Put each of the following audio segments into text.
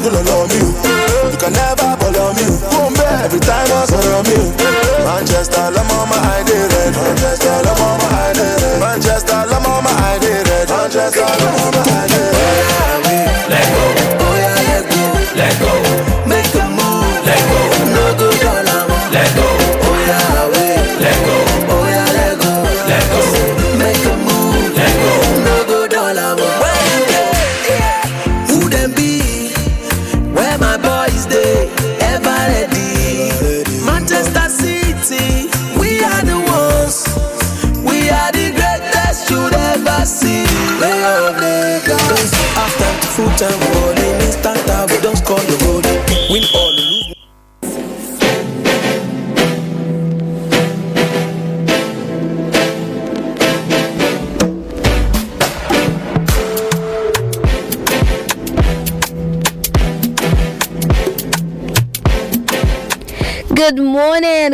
could love me. You can never follow me. Boom, every time I saw me. Manchester, la mama, I did it. Manchester, la mama, I did it. Manchester, la mama, I did it. Manchester, la mama, I did it. Let go. Oh yeah, let go. Let go. Make a move. Let go. No go down. Let go. Oh yeah, wait. Let go. Oh yeah, let go. Let go. Make a move. Let go. No go down. Who them be? Where my boys they ever ready? Manchester City, we are the ones. We are the greatest you'd ever see. Play of Lagos. After full time bowling, instant out, we don't score the goal. Win all the lose.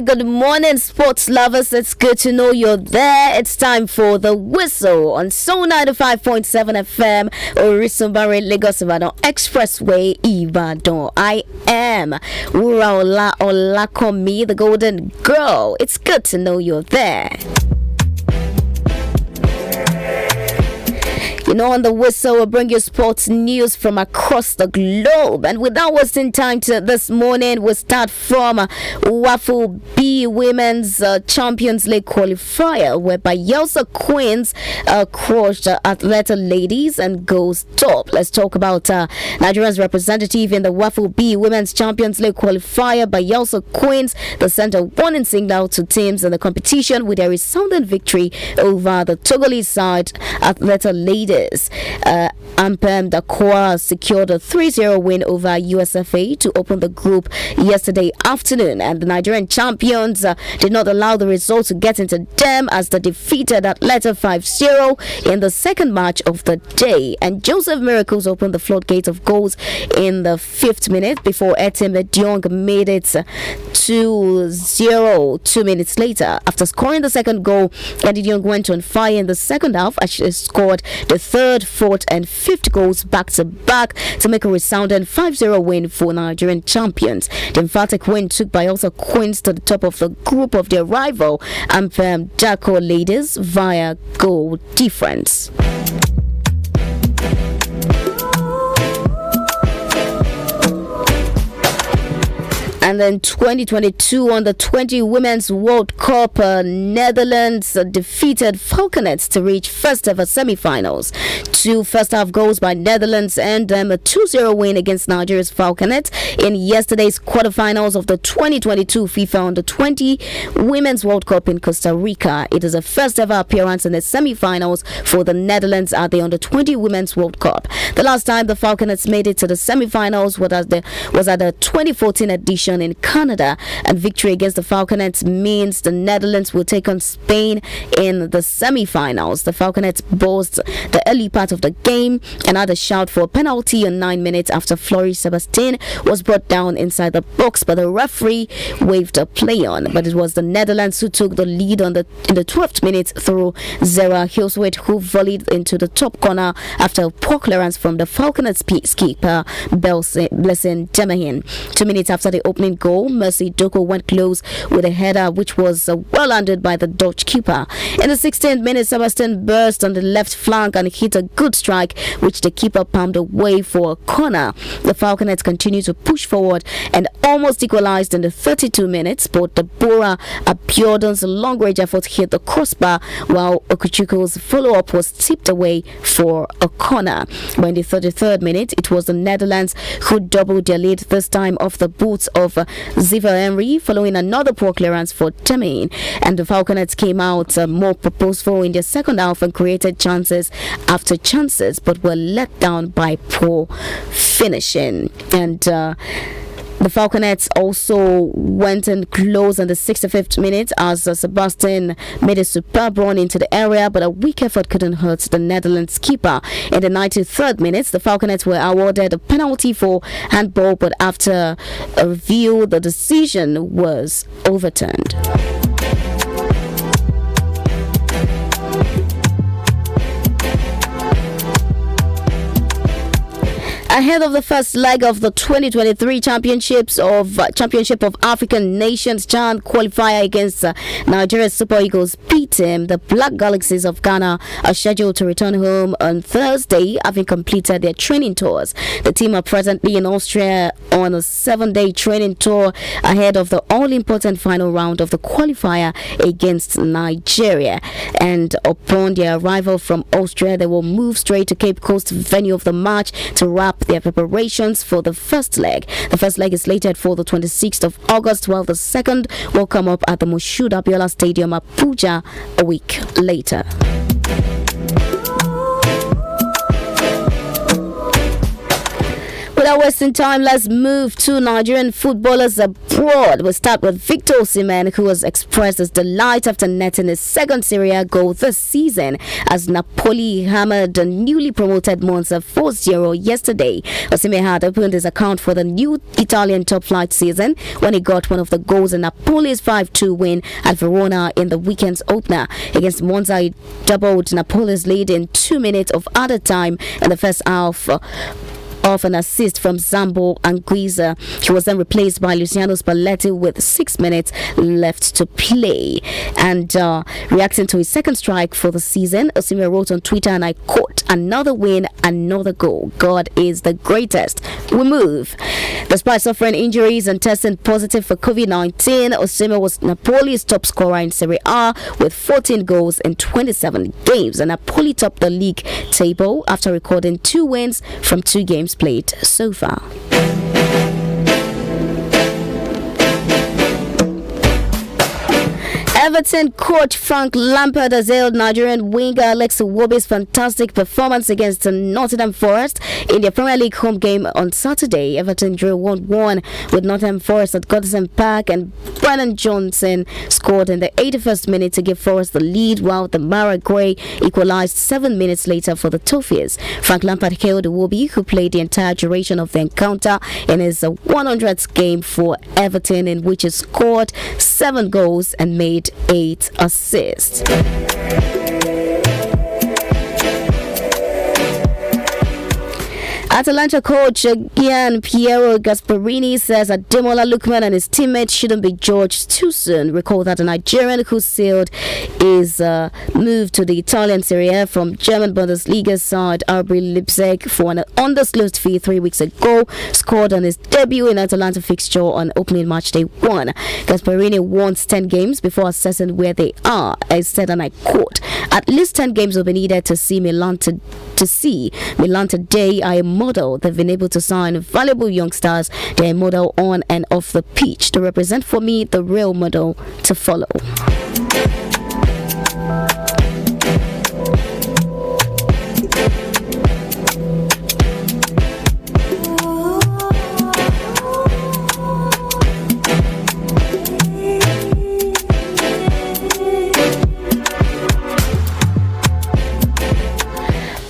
Good morning, sports lovers. It's good to know you're there. It's time for the whistle on Soul 95.7 FM, Orisunbari, Lagos Ibadan Expressway, Ibadan. I am Uraola Olakomi, the Golden Girl. It's good to know you're there. You know, on the whistle, we'll bring you sports news from across the globe. And without wasting time this morning, we'll start from Waffle B Women's Champions League qualifier, where Bayelsa Queens crushed Atlanta Ladies and goes top. Let's talk about Nigeria's representative in the Waffle B Women's Champions League qualifier, Bayelsa Queens. The center won in single to teams in the competition with a resounding victory over the Togolese side, Atlanta Ladies. Ampem Dakwa secured a 3-0 win over USFA to open the group yesterday afternoon, and the Nigerian champions did not allow the result to get into them as they defeated Atlanta 5-0 in the second match of the day. And Joseph Miracles opened the floodgate of goals in the 5th minute before Etim Diong made it 2-0 2 minutes later. After scoring the second goal, Eddie Diong went on fire in the second half as she scored the 3rd, 4th and 5th goals back to back to make a resounding 5-0 win for Nigerian champions. The emphatic win took Bayelsa Queens to the top of the group of their rival Ampem Dakwa Ladies via goal difference. And then 2022 on the 20 Women's World Cup, Netherlands defeated Falconets to reach first ever semi-finals. 2 first half goals by Netherlands and a 2-0 win against Nigeria's Falconets in yesterday's quarterfinals of the 2022 FIFA Under 20 Women's World Cup in Costa Rica. It is a first ever appearance in the semi-finals for the Netherlands at the Under 20 Women's World Cup. The last time the Falconets made it to the semi-finals was at the 2014 edition in Canada, and victory against the Falconets means the Netherlands will take on Spain in the semi-finals. The Falconets boast the early part of the game and had a shout for a penalty on 9 minutes after Flory Sebastien was brought down inside the box, but the referee waved a play on. But it was the Netherlands who took the lead in the 12th minute through Zara Hilswit, who volleyed into the top corner after a poor clearance from the Falconets keeper Blessing Demahin. 2 minutes after the opening goal, Mercy Doko went close with a header which was well landed by the Dutch keeper. In the 16th minute, Sebastian burst on the left flank and hit a good strike which the keeper palmed away for a corner. The Falconets continued to push forward and almost equalized in the 32 minutes, but Deborah Abiodun's long-range effort hit the crossbar while Okuchukwu's follow-up was tipped away for a corner. But in the 33rd minute, it was the Netherlands who doubled their lead, this time off the boots of Ziva Henry following another poor clearance for Temain, and the Falconets came out more purposeful in their second half and created chances after chances, but were let down by poor finishing. And the Falconets also went and closed in the 65th minute as Sebastian made a superb run into the area, but a weak effort couldn't hurt the Netherlands keeper. In the 93rd minute, the Falconets were awarded a penalty for handball, but after a review, the decision was overturned. Ahead of the first leg of the 2023 Championship of African Nations CHAN qualifier against Nigeria's Super Eagles B team, the Black Galaxies of Ghana are scheduled to return home on Thursday, having completed their training tours. The team are presently in Austria on a 7-day training tour ahead of the all-important final round of the qualifier against Nigeria. And upon their arrival from Austria, they will move straight to Cape Coast, venue of the match, to wrap their preparations for the first leg. The first leg is slated for the 26th of August, while the second will come up at the Moshood Abiola Stadium, Abuja, a week later. Without wasting time, let's move to Nigerian footballers abroad. We'll start with Victor Osimhen, who has expressed his delight after netting his second Serie A goal this season as Napoli hammered the newly promoted Monza 4-0 yesterday. Osimhen had opened his account for the new Italian top-flight season when he got one of the goals in Napoli's 5-2 win at Verona in the weekend's opener. Against Monza, he doubled Napoli's lead in 2 minutes of added time in the first half. Off an assist from Zambo Anguissa. He was then replaced by Luciano Spalletti with 6 minutes left to play. And reacting to his second strike for the season, Osimhen wrote on Twitter, and I quote, "Another win, another goal. God is the greatest. We move." Despite suffering injuries and testing positive for COVID-19, Osimhen was Napoli's top scorer in Serie A with 14 goals in 27 games. And Napoli topped the league table after recording 2 wins from 2 games played so far. Everton coach Frank Lampard has hailed Nigerian winger Alex Iwobi's fantastic performance against Nottingham Forest in their Premier League home game on Saturday. Everton drew 1-1 with Nottingham Forest at Goodison Park, and Brennan Johnson scored in the 81st minute to give Forest the lead, while the Mara Grey equalised 7 minutes later for the Toffees. Frank Lampard hailed Iwobi, who played the entire duration of the encounter in his 100th game for Everton, in which he scored 7 goals and made 8 assists. Atalanta coach Gian Piero Gasparini says that Ademola Lookman and his teammates shouldn't be judged too soon. Recall that a Nigerian who sealed his move to the Italian Serie A from German Bundesliga side RB Leipzig for an undisclosed fee 3 weeks ago scored on his debut in Atalanta fixture on opening match day 1. Gasparini wants 10 games before assessing where they are. I said, and I quote, "At least 10 games will be needed to see Milan today. I am model. They've been able to sign valuable youngsters. They're a model on and off the pitch. To represent for me the real model to follow."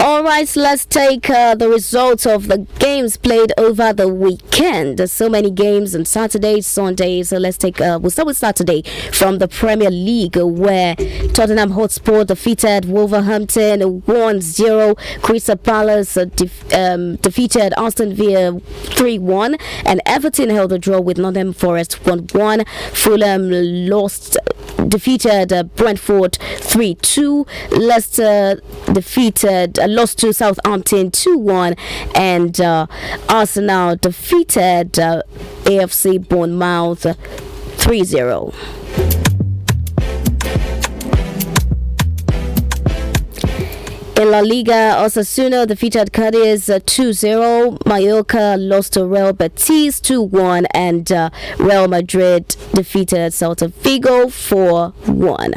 Alright, let's take the results of the games played over the weekend. There's so many games on Saturday, Sunday. So let's take, we'll start with Saturday from the Premier League, where Tottenham Hotspur defeated Wolverhampton 1-0. Crystal Palace defeated Aston Villa 3-1. And Everton held a draw with Nottingham Forest 1-1. Fulham defeated Brentford 3-2. Leicester lost to Southampton 2-1, and Arsenal defeated AFC Bournemouth 3-0. In La Liga, Osasuna defeated Cadiz 2-0. Mallorca lost to Real Betis 2-1, and Real Madrid defeated Celta Vigo 4-1.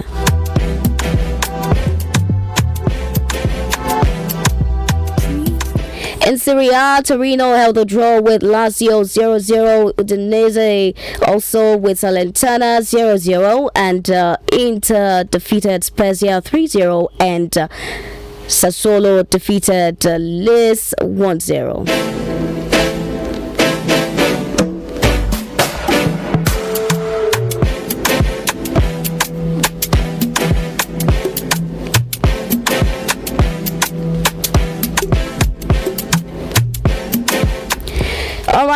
In Serie A, Torino held a draw with Lazio 0-0. Udinese also with Salernitana 0-0, and Inter defeated Spezia 3-0, and Sassuolo defeated Lecce 1-0.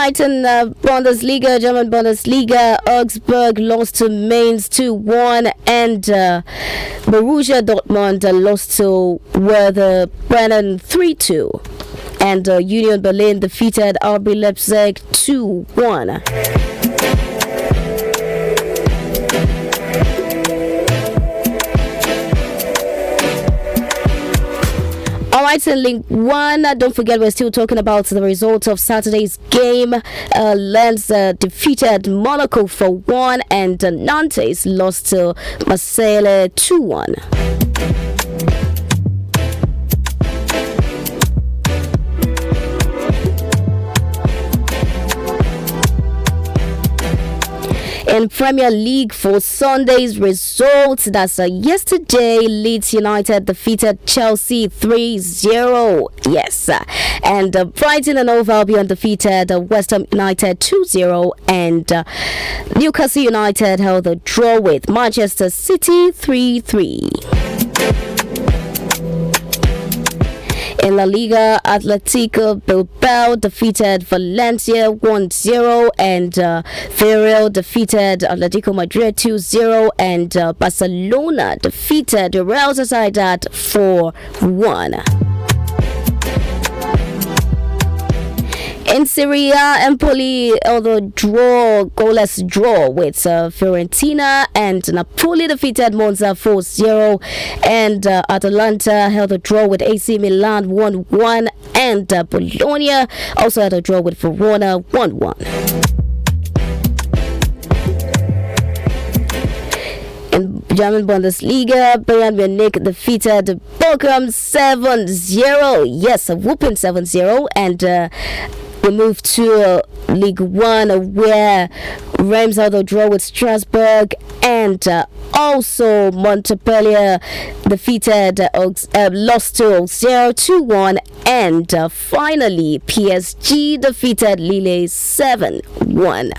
right, in Bundesliga, German Bundesliga, Augsburg lost to Mainz 2-1, and Borussia Dortmund lost to Werder Bremen 3-2, and Union Berlin defeated RB Leipzig 2-1. Alright, in League One, don't forget we're still talking about the results of Saturday's game. Lens defeated Monaco 4-1, and Nantes lost to Marseille 2-1. In Premier League for Sunday's results, that's yesterday, Leeds United defeated Chelsea 3-0. Yes. And Brighton and Hove Albion defeated West Ham United 2-0. And Newcastle United held a draw with Manchester City 3-3. In La Liga, Atletico Bilbao defeated Valencia 1-0, and Villarreal defeated Atletico Madrid 2-0, and Barcelona defeated Real Sociedad 4-1. In Serie A, Empoli held a goalless draw with Fiorentina, and Napoli defeated Monza 4-0, and Atalanta held a draw with AC Milan 1-1, and Bologna also had a draw with Verona 1-1. In German Bundesliga, Bayern Munich defeated Bochum 7-0. Yes, a whooping 7-0, and we move to League One, where Reims had a draw with Strasbourg, and also Montpellier defeated lost to Auxerre 2-1, and finally PSG defeated Lille 7-1.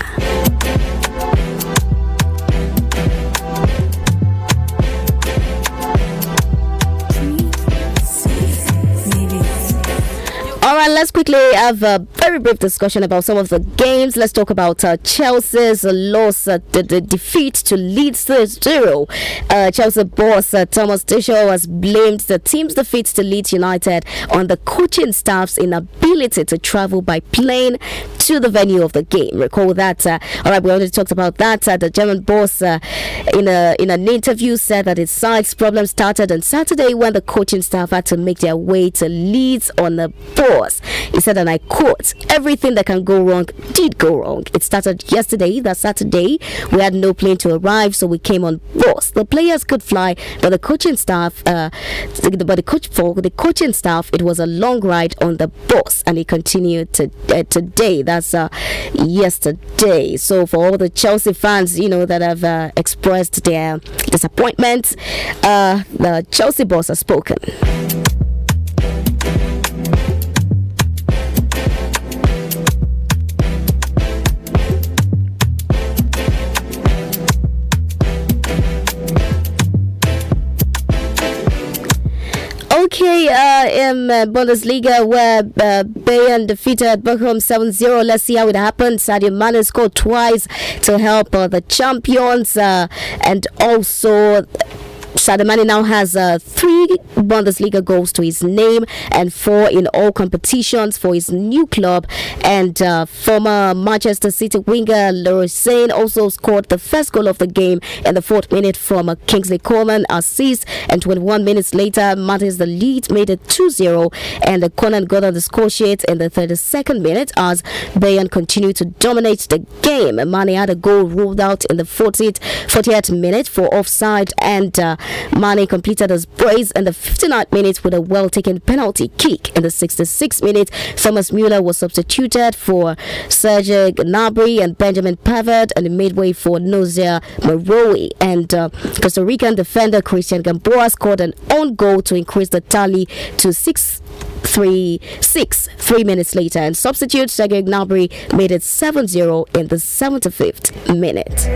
Alright, let's quickly have a very brief discussion about some of the games. Let's talk about Chelsea's loss, the defeat to Leeds 3-0. Chelsea boss Thomas Tuchel has blamed the team's defeat to Leeds United on the coaching staff's inability to travel by plane to the venue of the game. Recall that. Alright, we already talked about that. The German boss, in an interview, said that his side's problem started on Saturday when the coaching staff had to make their way to Leeds on the bus. He said, and I quote, "Everything that can go wrong did go wrong. It started yesterday, that Saturday. We had no plane to arrive, so we came on bus. The players could fly, but the coaching staff, for the coaching staff, it was a long ride on the bus." And he continued today. That's yesterday. So for all the Chelsea fans, that have expressed their disappointment, the Chelsea boss has spoken. Okay, in Bundesliga, where Bayern defeated Bochum 7-0. Let's see how it happened. Sadio Mane scored twice to help the champions, and also Sadio Mane now has 3 Bundesliga goals to his name and 4 in all competitions for his new club. And former Manchester City winger Leroy Sane also scored the first goal of the game in the 4th minute from Kingsley Coman assist. And 21 minutes later, Martin's the lead made it 2-0, and Conan got on the score sheet in the 32nd minute as Bayern continued to dominate the game. Mane had a goal ruled out in the 40th minute for offside, and Mane completed his brace in the 59th minute with a well-taken penalty kick. In the 66th minute, Thomas Müller was substituted for Serge Gnabry and Benjamin Pavard, and made way for Nozia Maroui. And Costa Rican defender Christian Gamboa scored an own goal to increase the tally to 3 minutes later, and substitute Serge Gnabry made it 7-0 in the 75th minute.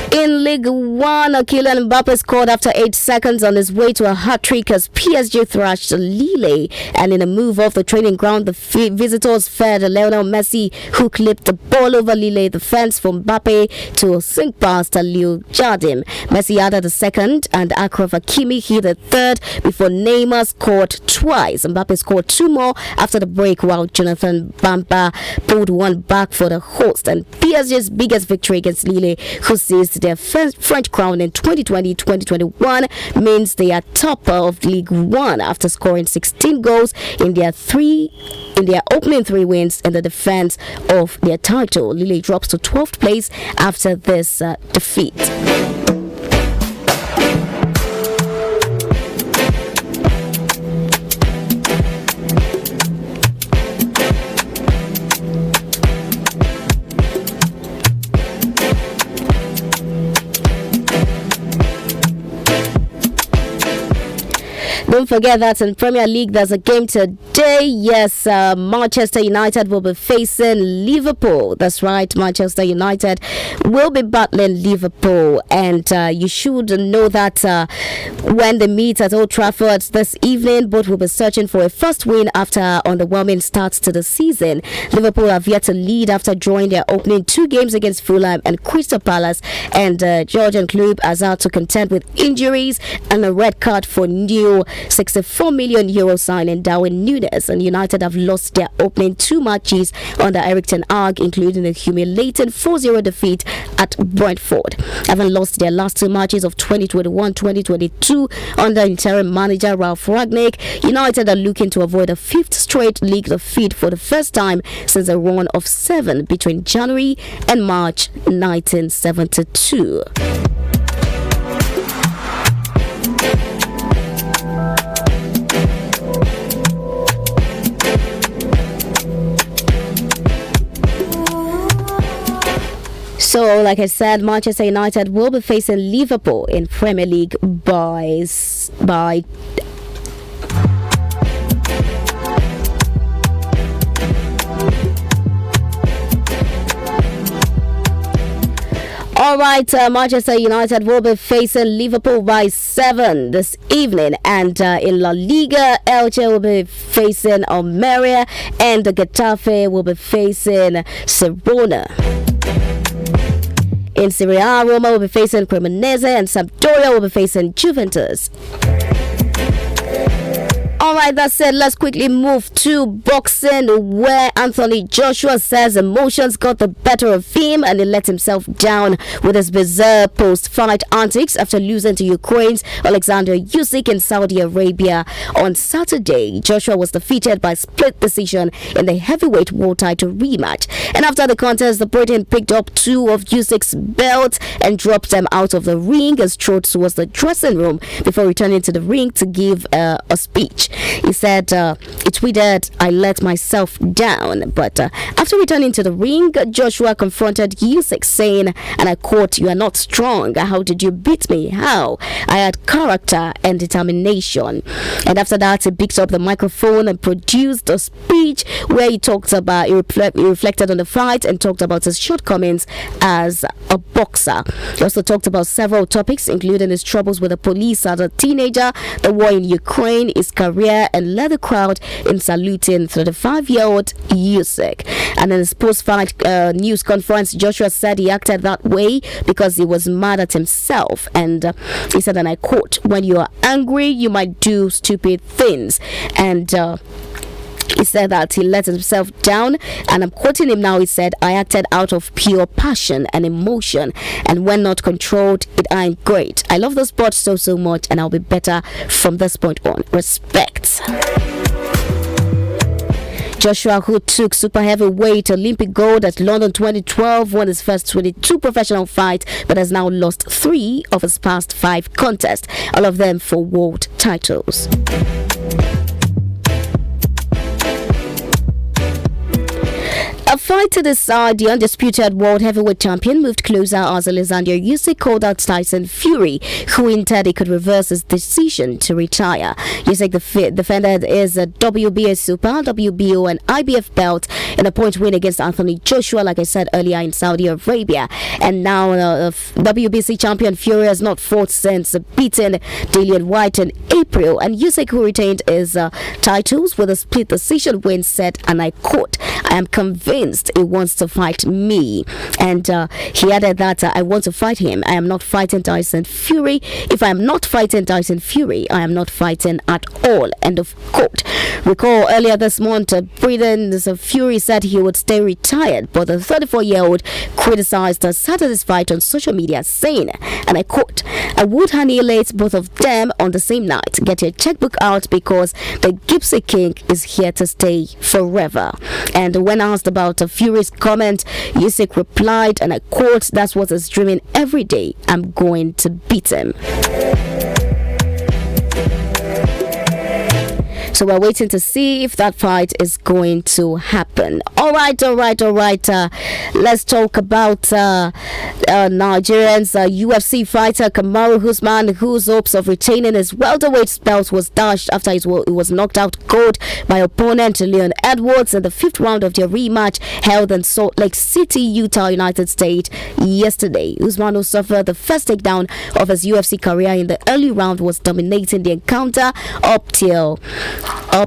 In League One, Kylian Mbappe scored after 8 seconds on his way to a hat-trick as PSG thrashed Lille. And in a move off the training ground, the visitors fed Lionel Messi, who clipped the ball over Lille defense from Mbappe to sink past Leo Jardim. Messi added a second, and Achraf Hakimi hit a third before Neymar scored twice. Mbappe scored 2 more after the break, while Jonathan Bamba pulled one back for the host. And PSG's biggest victory against Lille, who seized their French crown in 2020-2021, means they are topper of League One after scoring 16 goals in their opening 3 wins in the defense of their title. Lille drops to 12th place after this defeat. Don't forget that in Premier League there's a game today. Yes, Manchester United will be facing Liverpool. That's right, Manchester United will be battling Liverpool, and you should know that when they meet at Old Trafford this evening, both will be searching for a first win after underwhelming starts to the season. Liverpool have yet to lead after drawing their opening 2 games against Fulham and Crystal Palace, and Georgian club has had to contend with injuries and a red card for new €64 million signing Darwin Núñez. And United have lost their opening 2 matches under Erik ten Hag, including a humiliating 4-0 defeat at Brentford. Having lost their last 2 matches of 2021-2022 under interim manager Ralf Rangnick, United are looking to avoid a 5th straight league defeat for the first time since a run of 7 between January and March 1972. So, like I said, Manchester United will be facing Liverpool in Premier League by all right, Manchester United will be facing Liverpool by 7 this evening, and in La Liga, Elche will be facing Almeria, and Getafe will be facing Girona. In Serie A, Roma will be facing Cremonese, and Sampdoria will be facing Juventus. Alright, that's it. Let's quickly move to boxing, where Anthony Joshua says emotions got the better of him and he let himself down with his bizarre post-fight antics after losing to Ukraine's Alexander Usyk in Saudi Arabia on Saturday. Joshua was defeated by split decision in the heavyweight world title rematch. And after the contest, the Briton picked up 2 of Usyk's belts and dropped them out of the ring and strode towards the dressing room before returning to the ring to give a speech. He said, he tweeted, "I let myself down." But after returning to the ring, Joshua confronted Usyk, saying, and I quote, "You are not strong. How did you beat me? How? I had character and determination." And after that, he picked up the microphone and produced a speech where he talked about, he reflected on the fight and talked about his shortcomings as a boxer. He also talked about several topics, including his troubles with the police as a teenager, the war in Ukraine, his career, and led the crowd in saluting 35-year-old Usyk. And in his post-fight news conference, Joshua said he acted that way because he was mad at himself. And he said, and I quote, "When you are angry, you might do stupid things." And he said that he let himself down, and I'm quoting him now. He said, "I acted out of pure passion and emotion, and when not controlled, it ain't great. I love the sport so much, and I'll be better from this point on. Respect." Joshua, who took super heavyweight Olympic gold at London 2012, won his first 22 professional fights, but has now lost 3 of his past 5 contests, all of them for world titles. fight to decide, the undisputed world heavyweight champion moved closer as Alexander Usyk called out Tyson Fury, who hinted he could reverse his decision to retire. Usyk defended his WBA Super, WBO and IBF belt in a point win against Anthony Joshua, like I said earlier, in Saudi Arabia. And now WBC champion Fury has not fought since beating Dillian White in April. And Usyk, who retained his titles with a split decision win, said, and I quote, "I am convinced he wants to fight me." And he added that I want to fight him. I am not fighting Tyson Fury. If I am not fighting Tyson Fury, I am not fighting at all. End of quote. Recall earlier this month, Britain's Fury said he would stay retired, but the 34-year-old criticized Saturday's fight on social media, saying, and I quote, "I would annihilate both of them on the same night. Get your checkbook out because the Gypsy King is here to stay forever." And when asked about Fury's comment, Usyk replied, and I quote, "That's what he's dreaming every day. I'm going to beat him." So we're waiting to see if that fight is going to happen. All right. Let's talk about Nigerians UFC fighter Kamaru Usman, whose hopes of retaining his welterweight belt was dashed after he was knocked out cold by opponent Leon Edwards in the 5th round of their rematch held in Salt Lake City, Utah, United States yesterday. Usman, who suffered the first takedown of his UFC career in the early round, was dominating the encounter up till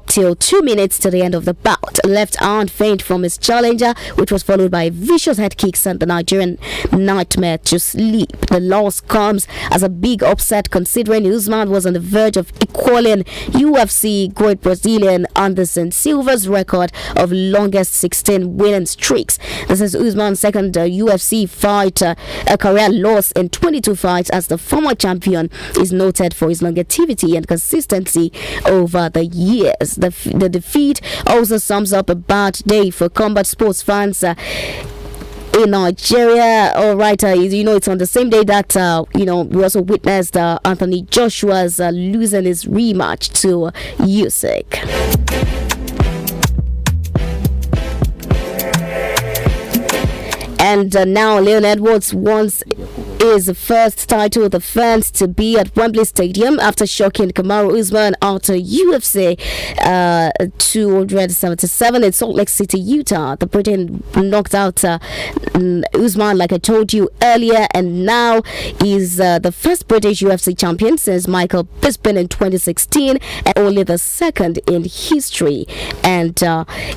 2 minutes to the end of the bout. Left arm feint from his challenger, which was followed by a vicious head kick, sent the Nigerian nightmare to sleep. The loss comes as a big upset, considering Usman was on the verge of equaling UFC great Brazilian Anderson Silva's record of longest 16 winning streaks. This is Usman's second UFC fight, a career loss in 22 fights, as the former champion is noted for his longevity and consistency over the years. The defeat also sums up a bad day for combat sports fans in Nigeria. All right, it's on the same day that we also witnessed Anthony Joshua's losing his rematch to Usyk. And now Leon Edwards wants his first title defense to be at Wembley Stadium after shocking Kamaru Usman after UFC 277 in Salt Lake City, Utah. The Briton knocked out Usman, like I told you earlier, and now is the first British UFC champion since Michael Bisping in 2016, and only the second in history. And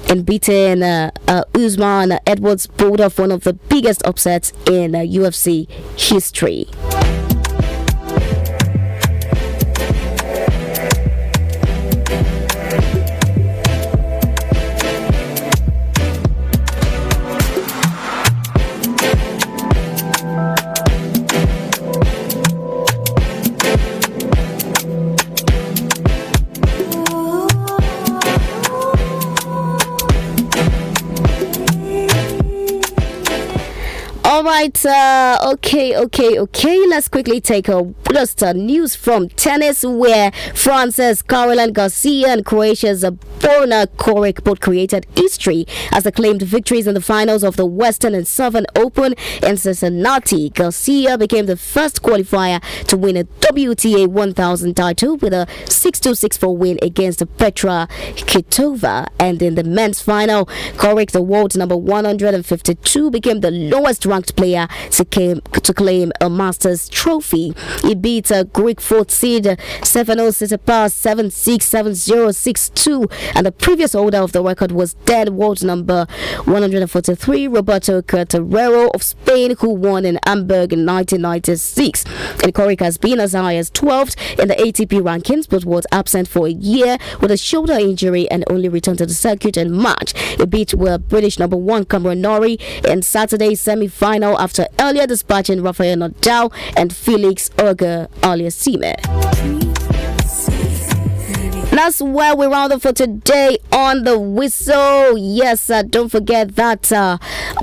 in beating Usman, Edwards pulled off one of the biggest upsets in UFC history. Alright, okay. Let's quickly take just news from tennis, where France's Caroline Garcia and Croatia's Borna Koric both created history as they claimed victories in the finals of the Western and Southern Open in Cincinnati. Garcia became the first qualifier to win a WTA 1000 title with a 6-2, 6-4 win against Petra Kvitova. And in the men's final, Koric, the world's number 152, became the lowest ranked player to claim a Masters trophy. He beat a Greek fourth seed 7-0 Tsitsipas 7-6, 7-0, 6-2, and the previous holder of the record was then world number 143 Roberto Carterero of Spain, who won in Hamburg in 1996. And Koric has been as high as 12th in the ATP rankings, but was absent for a year with a shoulder injury and only returned to the circuit in March. He beat British number 1 Cameron Norrie in Saturday's semi-final after earlier dispatching Rafael Nadal and Felix Auger-Aliassime. That's where we round up for today on The Whistle. Yes, don't forget that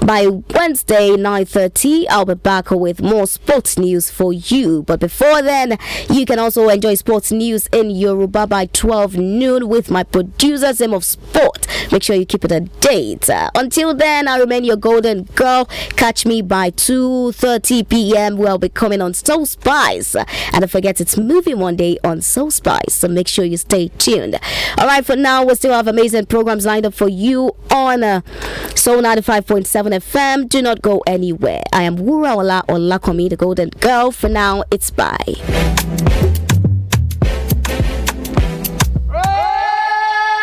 by Wednesday 9:30 I'll be back with more sports news for you. But before then, you can also enjoy sports news in Yoruba by 12 noon with my producer Zim of Sport, Make sure you keep it a date. Until then, I remain your golden girl. Catch me by 2:30 p.m. We'll be coming on Soul Spice. And don't forget, it's movie one day on Soul Spice. So make sure you stay tuned. All right, for now, we still have amazing programs lined up for you on Soul 95.7 FM. Do not go anywhere. I am Wura Olakomi, the golden girl. For now, it's bye.